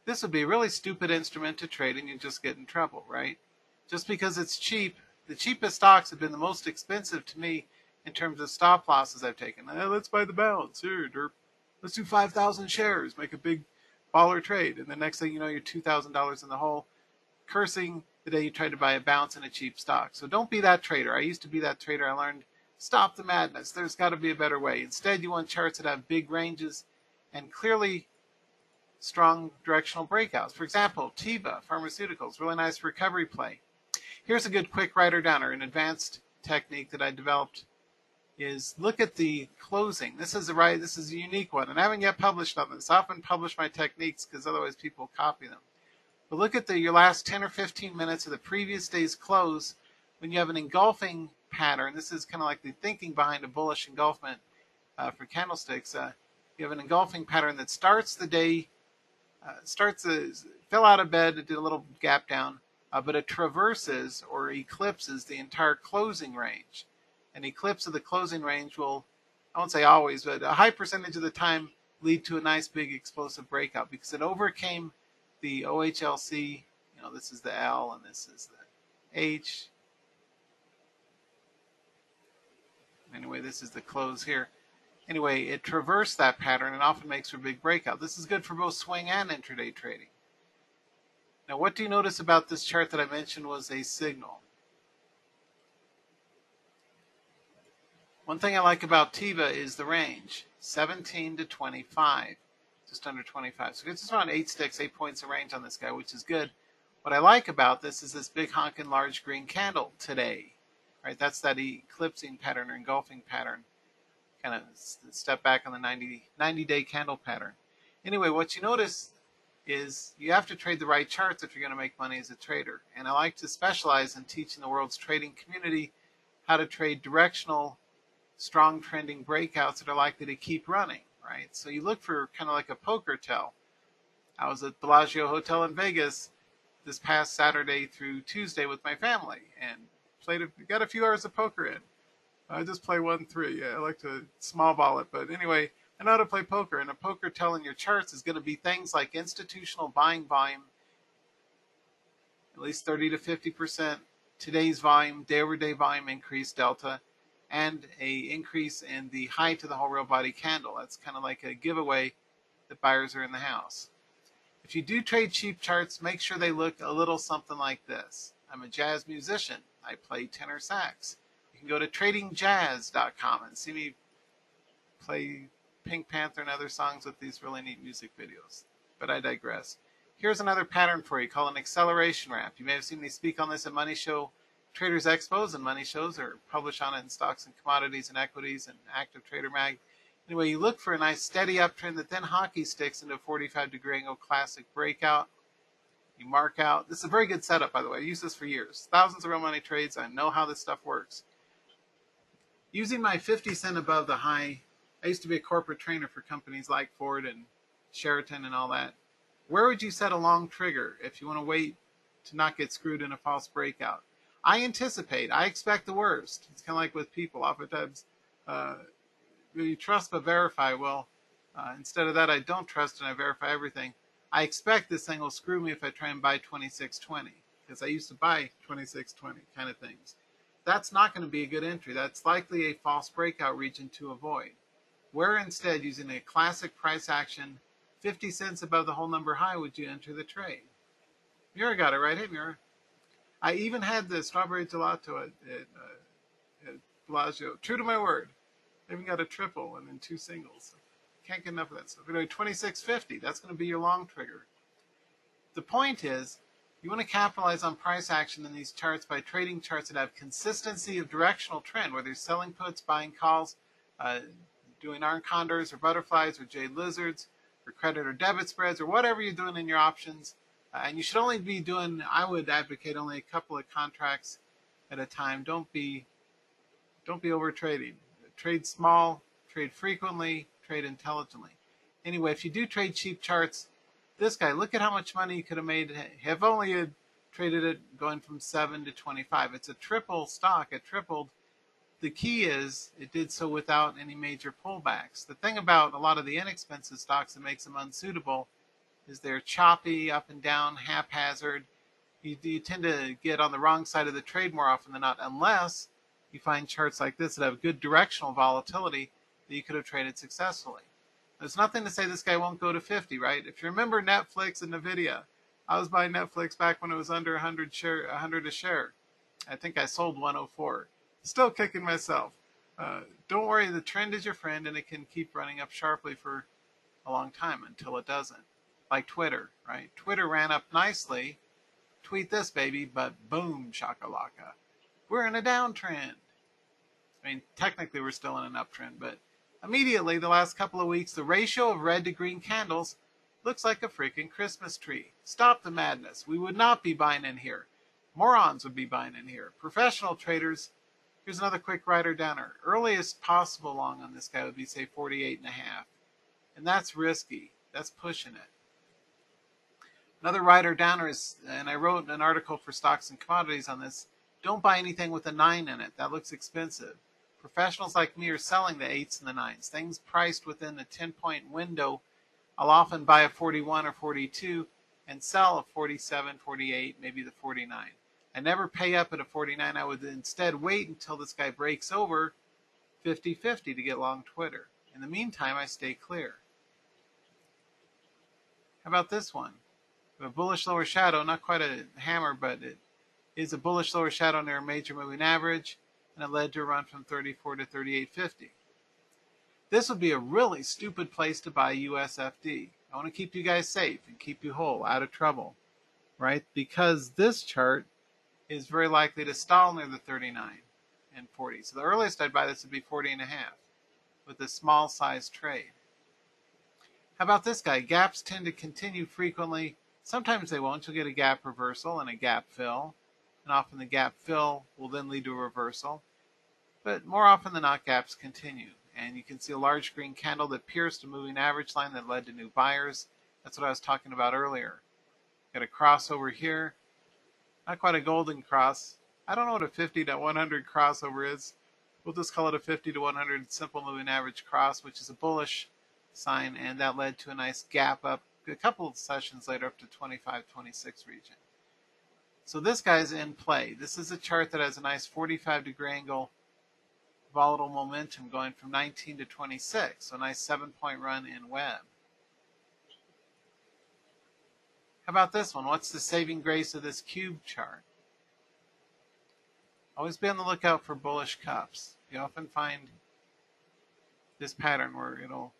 this would be a really stupid instrument to trade and you just get in trouble, right? Just because it's cheap, the cheapest stocks have been the most expensive to me in terms of stop losses I've taken. Let's buy the balance. Here, derp. Let's do 5,000 shares, make a big baller trade. And the next thing you know, you're $2,000 in the hole, cursing the day you tried to buy a bounce in a cheap stock. So don't be that trader. I used to be that trader. I learned, stop the madness. There's got to be a better way. Instead, you want charts that have big ranges and clearly strong directional breakouts. For example, Teva Pharmaceuticals, really nice recovery play. Here's a good quick writer-downer. An advanced technique that I developed is look at the closing. This is a unique one, and I haven't yet published on this. I often publish my techniques because otherwise people copy them. But look at your last 10 or 15 minutes of the previous day's close when you have an engulfing pattern. This is kind of like the thinking behind a bullish engulfment for candlesticks. You have an engulfing pattern that starts the day, fell out of bed, it did a little gap down, but it traverses or eclipses the entire closing range. An eclipse of the closing range will, I won't say always, but a high percentage of the time lead to a nice big explosive breakout because it overcame the OHLC. This is the L and this is the H. Anyway, this is the close here. Anyway, it traversed that pattern and often makes for a big breakout. This is good for both swing and intraday trading. Now, what do you notice about this chart that I mentioned was a signal? One thing I like about Teva is the range, 17 to 25, just under 25. So it's just around 8 sticks, 8 points of range on this guy, which is good. What I like about this is this big honking large green candle today, right? That's that eclipsing pattern or engulfing pattern, kind of step back on the 90-day candle pattern. Anyway, what you notice is you have to trade the right charts if you're going to make money as a trader. And I like to specialize in teaching the world's trading community how to trade directional, strong trending breakouts that are likely to keep running, right? So you look for kind of like a poker tell. I was at Bellagio Hotel in Vegas this past Saturday through Tuesday with my family and got a few hours of poker in. I just play 1-3. Yeah, I like to small ball it, but anyway, I know how to play poker, and a poker tell in your charts is going to be things like institutional buying volume, at least 30 to 50%, today's volume, day-over-day volume increase, delta, and a increase in the height of the whole real body candle. That's kind of like a giveaway that buyers are in the house. If you do trade cheap charts, make sure they look a little something like this. I'm a jazz musician. I play tenor sax. You can go to tradingjazz.com and see me play Pink Panther and other songs with these really neat music videos. But I digress. Here's another pattern for you called an acceleration ramp. You may have seen me speak on this at Money Show Traders Expos and Money Shows, or publish on it in Stocks and Commodities and Equities and Active Trader Mag. Anyway, you look for a nice steady uptrend that then hockey sticks into a 45-degree angle classic breakout. You mark out. This is a very good setup, by the way. I use this for years. Thousands of real money trades. I know how this stuff works. Using my 50 cent above the high, I used to be a corporate trainer for companies like Ford and Sheraton and all that. Where would you set a long trigger if you want to wait to not get screwed in a false breakout? I expect the worst. It's kind of like with people. Oftentimes, you trust but verify. Well, instead of that, I don't trust and I verify everything. I expect this thing will screw me if I try and buy 26.20 because I used to buy 26.20 kind of things. That's not going to be a good entry. That's likely a false breakout region to avoid. Where instead, using a classic price action, 50 cents above the whole number high, would you enter the trade? Mira got it right. Hey, Mira. I even had the strawberry gelato at Bellagio. True to my word. I even got a triple and then 2 singles. Can't get enough of that stuff. Anyway, 26.50. That's going to be your long trigger. The point is, you want to capitalize on price action in these charts by trading charts that have consistency of directional trend, whether you're selling puts, buying calls, doing iron condors or butterflies or jade lizards, or credit or debit spreads, or whatever you're doing in your options. And you should only be doing, I would advocate only a couple of contracts at a time. Don't be over trading. Trade small, trade frequently, trade intelligently. Anyway, if you do trade cheap charts, this guy, look at how much money you could have made. Have only had traded it going from 7 to 25. It's a triple stock. It tripled. The key is it did so without any major pullbacks. The thing about a lot of the inexpensive stocks that makes them unsuitable is they're choppy, up and down, haphazard. You tend to get on the wrong side of the trade more often than not, unless you find charts like this that have good directional volatility that you could have traded successfully. There's nothing to say this guy won't go to 50, right? If you remember Netflix and Nvidia, I was buying Netflix back when it was under 100 a share. I think I sold 104. Still kicking myself. Don't worry, the trend is your friend, and it can keep running up sharply for a long time until it doesn't. Like Twitter, right? Twitter ran up nicely. Tweet this, baby, but boom, shakalaka. We're in a downtrend. I mean, technically we're still in an uptrend, but immediately, the last couple of weeks, the ratio of red to green candles looks like a freaking Christmas tree. Stop the madness. We would not be buying in here. Morons would be buying in here. Professional traders, here's another quick rider downer. Earliest possible long on this guy would be, say, 48.5. And that's risky. That's pushing it. Another rider downer is, and I wrote an article for Stocks and Commodities on this, don't buy anything with a 9 in it. That looks expensive. Professionals like me are selling the 8s and the 9s. Things priced within the 10-point window, I'll often buy a 41 or 42 and sell a 47, 48, maybe the 49. I never pay up at a 49. I would instead wait until this guy breaks over 50-50 to get long Twitter. In the meantime, I stay clear. How about this one? A bullish lower shadow, not quite a hammer, but it is a bullish lower shadow near a major moving average, and it led to a run from 34 to 38.50. This would be a really stupid place to buy USFD. I want to keep you guys safe and keep you whole, out of trouble, right? Because this chart is very likely to stall near the 39 and 40. So the earliest I'd buy this would be 40.5 with a small size trade. How about this guy? Gaps tend to continue frequently. Sometimes they won't. You'll get a gap reversal and a gap fill. And often the gap fill will then lead to a reversal. But more often than not, gaps continue. And you can see a large green candle that pierced a moving average line that led to new buyers. That's what I was talking about earlier. Got a crossover here. Not quite a golden cross. I don't know what a 50 to 100 crossover is. We'll just call it a 50 to 100 simple moving average cross, which is a bullish sign, and that led to a nice gap up a couple of sessions later up to 25, 26 region. So this guy's in play. This is a chart that has a nice 45-degree angle volatile momentum going from 19 to 26. So a nice 7-point run in web. How about this one? What's the saving grace of this cube chart? Always be on the lookout for bullish cups. You often find this pattern where it'll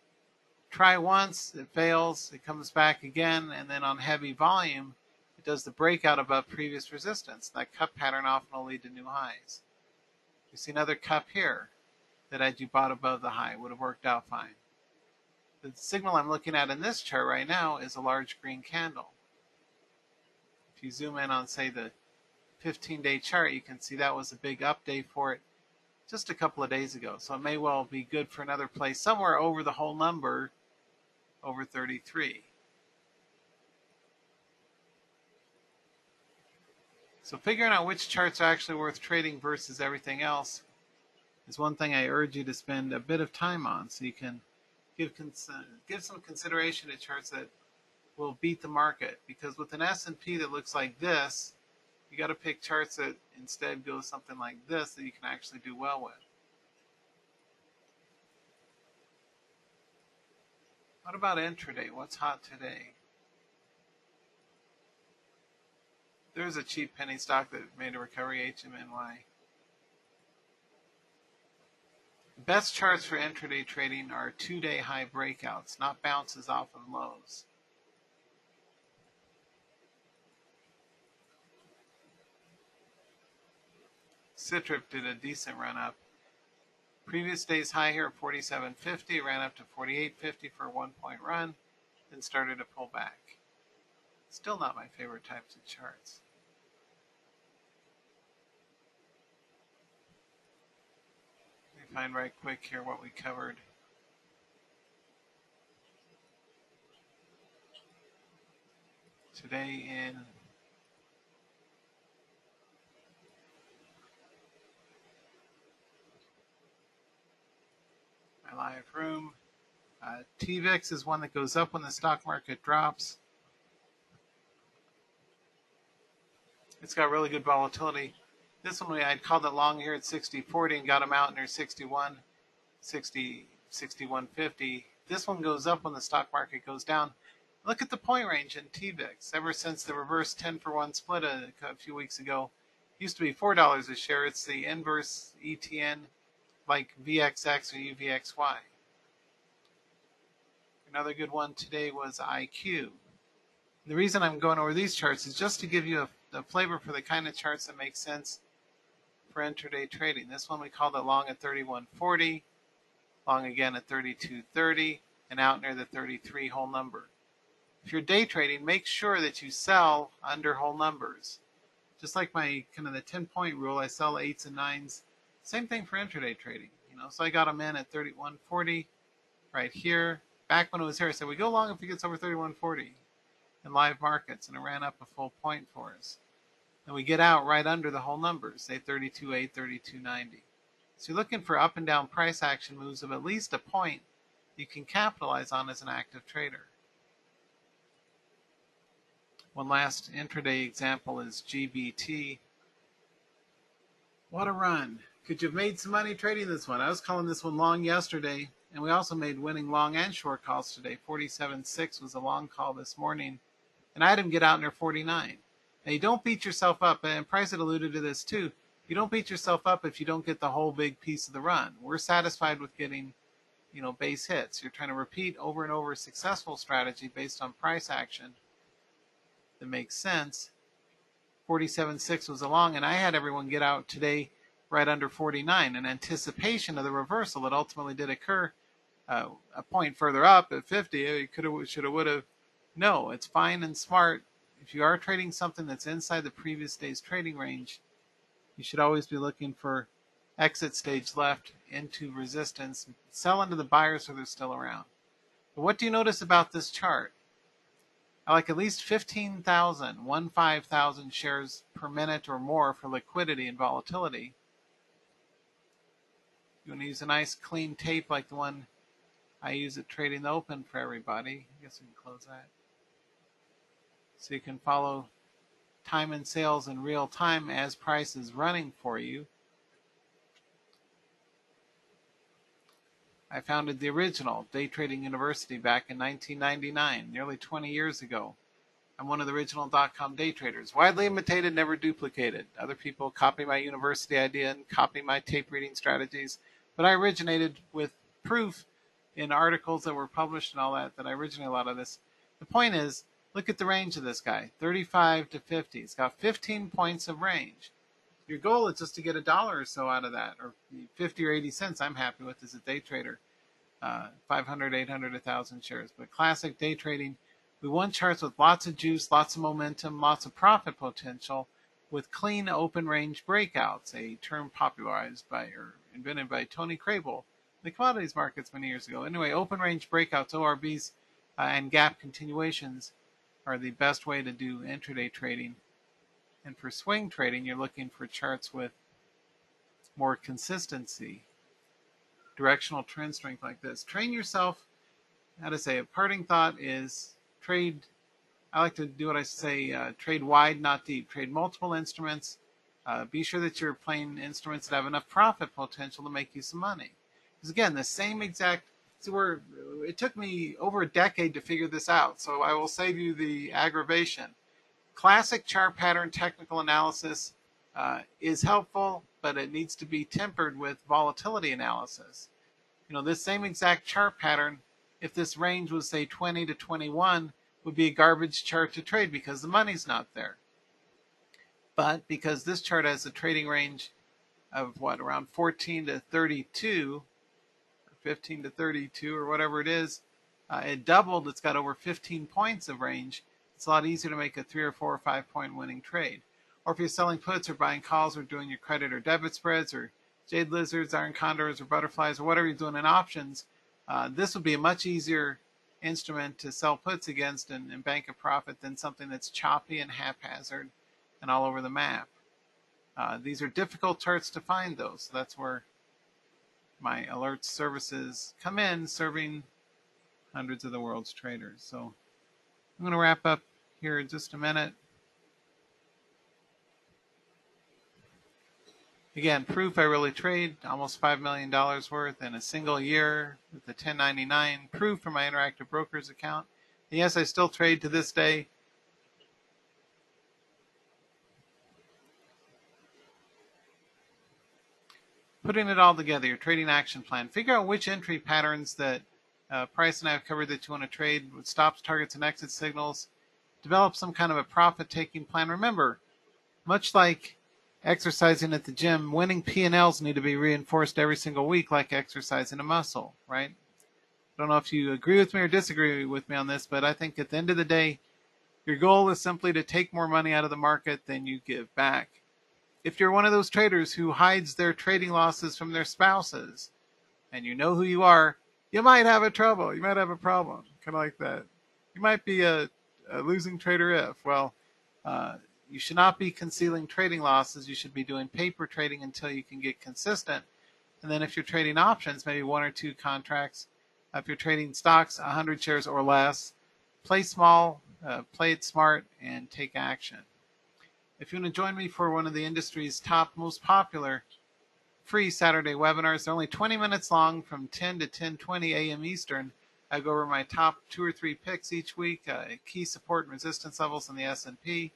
try once, it fails, it comes back again, and then on heavy volume, it does the breakout above previous resistance. That cup pattern often will lead to new highs. You see another cup here that had you bought above the high would have worked out fine. The signal I'm looking at in this chart right now is a large green candle. If you zoom in on, say, the 15-day chart, you can see that was a big up day for it just a couple of days ago. So it may well be good for another play somewhere over the whole number, over 33. So figuring out which charts are actually worth trading versus everything else is one thing I urge you to spend a bit of time on, so you can give some consideration to charts that will beat the market. Because with an S&P that looks like this, you got to pick charts that instead go something like this that you can actually do well with. What about intraday? What's hot today? There's a cheap penny stock that made a recovery, HMNY. The best charts for intraday trading are 2-day high breakouts, not bounces off of lows. Citrip did a decent run up. Previous day's high here at 47.50, ran up to 48.50 for a 1-point run, then started to pull back. Still not my favorite types of charts. Let me find right quick here what we covered. Today in my live room. TVIX is one that goes up when the stock market drops. It's got really good volatility. This one I'd called it long here at 60.40 and got them out near 61, 60, 61.50. This one goes up when the stock market goes down. Look at the point range in TVIX. Ever since the reverse 10-for-1 split a few weeks ago, it used to be $4 a share. It's the inverse ETN like VXX or UVXY. Another good one today was IQ. The reason I'm going over these charts is just to give you a flavor for the kind of charts that make sense for intraday trading. This one we called it long at 31.40, long again at 32.30, and out near the 33 whole number. If you're day trading, make sure that you sell under whole numbers. Just like my kind of the 10-point rule, I sell 8s and 9s. Same thing for intraday trading. So I got them in at 31.40 right here. Back when it was here, I said we go long if it gets over 31.40 in live markets, and it ran up a full point for us. And we get out right under the whole numbers, say 32.8, 32.90. So you're looking for up and down price action moves of at least a point you can capitalize on as an active trader. One last intraday example is GBT. What a run. Could you have made some money trading this one? I was calling this one long yesterday, and we also made winning long and short calls today. 47.6 was a long call this morning, and I had him get out near 49. Now, you don't beat yourself up, and Price had alluded to this too. You don't beat yourself up if you don't get the whole big piece of the run. We're satisfied with getting, base hits. You're trying to repeat over and over a successful strategy based on price action that makes sense. 47.6 was a long, and I had everyone get out today right under 49 in anticipation of the reversal that ultimately did occur a point further up at 50. It could have, should have, would have. No, it's fine and smart. If you are trading something that's inside the previous day's trading range, you should always be looking for exit stage left into resistance. Sell into the buyers so they're still around. But what do you notice about this chart? I like at least 15,000 shares per minute or more for liquidity and volatility. You want to use a nice clean tape like the one I use at Trading the Open for everybody. I guess we can close that. So you can follow time and sales in real time as price is running for you. I founded the original Day Trading University back in 1999, nearly 20 years ago. I'm one of the original .com day traders. Widely imitated, never duplicated. Other people copy my university idea and copy my tape reading strategies, but I originated with proof in articles that were published and all that I originated a lot of this. The point is, look at the range of this guy, 35 to 50. It's got 15 points of range. Your goal is just to get $1 or so out of that, or 50 or 80 cents I'm happy with as a day trader. 500, 800, 1,000 shares. But classic day trading, we want charts with lots of juice, lots of momentum, lots of profit potential, with clean open range breakouts, a term popularized by or invented by Tony Crable in the commodities markets many years ago. Anyway, open range breakouts, ORBs, and gap continuations are the best way to do intraday trading. And for swing trading, you're looking for charts with more consistency, directional trend strength like this. Train yourself. How to say, a parting thought is trade. I like to do what I say, trade wide, not deep. Trade multiple instruments. Be sure that you're playing instruments that have enough profit potential to make you some money. Because again, the same exact, it took me over a decade to figure this out, so I will save you the aggravation. classic chart pattern technical analysis is helpful, but it needs to be tempered with volatility analysis. This same exact chart pattern, if this range was say 20 to 21, would be a garbage chart to trade because the money's not there. But because this chart has a trading range of around 14 to 32, or 15 to 32, or whatever it is, it doubled. It's got over 15 points of range. It's a lot easier to make a 3 or 4 or 5 point winning trade. Or if you're selling puts or buying calls or doing your credit or debit spreads or jade lizards, iron condors, or butterflies, or whatever you're doing in options, this would be a much easier instrument to sell puts against and bank a profit than something that's choppy and haphazard and all over the map. These are difficult charts to find, though, so that's where my alert services come in, serving hundreds of the world's traders. So I'm going to wrap up here in just a minute. Again, proof I really trade almost $5 million worth in a single year with the 1099. Proof for my Interactive Brokers account. And yes, I still trade to this day. Putting it all together, your trading action plan. Figure out which entry patterns that Price and I have covered that you want to trade with stops, targets, and exit signals. Develop some kind of a profit-taking plan. Remember, much like exercising at the gym, winning P&Ls need to be reinforced every single week like exercising a muscle, right? I don't know if you agree with me or disagree with me on this, but I think at the end of the day, your goal is simply to take more money out of the market than you give back. If you're one of those traders who hides their trading losses from their spouses, and you know who you are, you might have a trouble. You might have a problem, kind of like that. You might be a losing trader if. Well, you should not be concealing trading losses. You should be doing paper trading until you can get consistent. And then if you're trading options, maybe 1 or 2 contracts. If you're trading stocks, 100 shares or less, play small, play it smart, and take action. If you want to join me for one of the industry's top, most popular free Saturday webinars, they're only 20 minutes long from 10 to 10:20 a.m. Eastern. I go over my top 2 or 3 picks each week, key support and resistance levels in the S&P,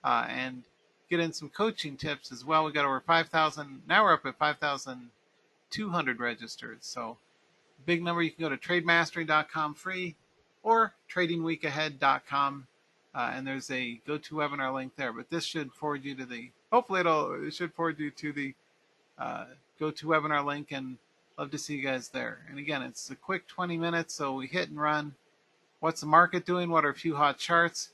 and get in some coaching tips as well. We got over 5,000. Now we're up at 5,200 registered. So big number. You can go to trademastery.com free or tradingweekahead.com. And there's a GoToWebinar link there. But this should forward you to the, hopefully it should forward you to the GoToWebinar link, and love to see you guys there. And again, it's a quick 20 minutes, so we hit and run. What's the market doing? What are a few hot charts?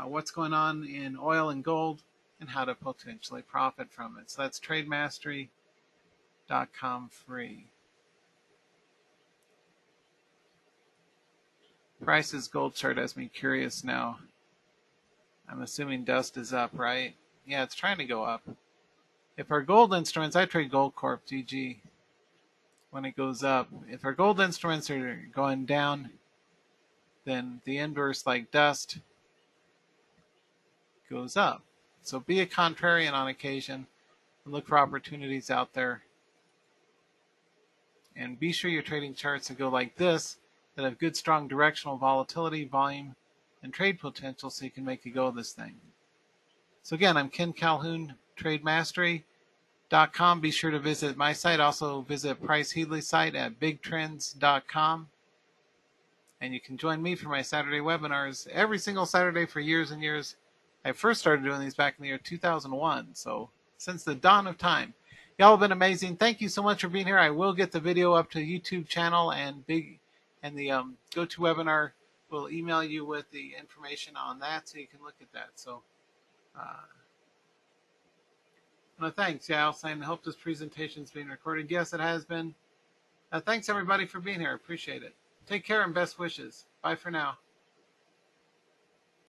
What's going on in oil and gold, and how to potentially profit from it. So that's trademastery.com free. Price's gold chart has me curious now. I'm assuming dust is up, right? Yeah, it's trying to go up. If our gold instruments, I trade Gold Corp, GG, when it goes up. If our gold instruments are going down, then the inverse, like dust, goes up. So be a contrarian on occasion and look for opportunities out there. And be sure your trading charts that go like this, that have good, strong directional volatility, volume, and trade potential, so you can make a go of this thing. So again, I'm Ken Calhoun, trademastery.com. Be sure to visit my site. Also visit Price Headley's site at bigtrends.com. And you can join me for my Saturday webinars every single Saturday for years and years. I first started doing these back in the year 2001, so since the dawn of time. Y'all have been amazing. Thank you so much for being here. I will get the video up to the YouTube channel, and the GoToWebinar will email you with the information on that, so you can look at that. So, thanks. Yeah, I'll say, I hope this presentation is being recorded. Yes, it has been. Thanks everybody for being here. Appreciate it. Take care and best wishes. Bye for now.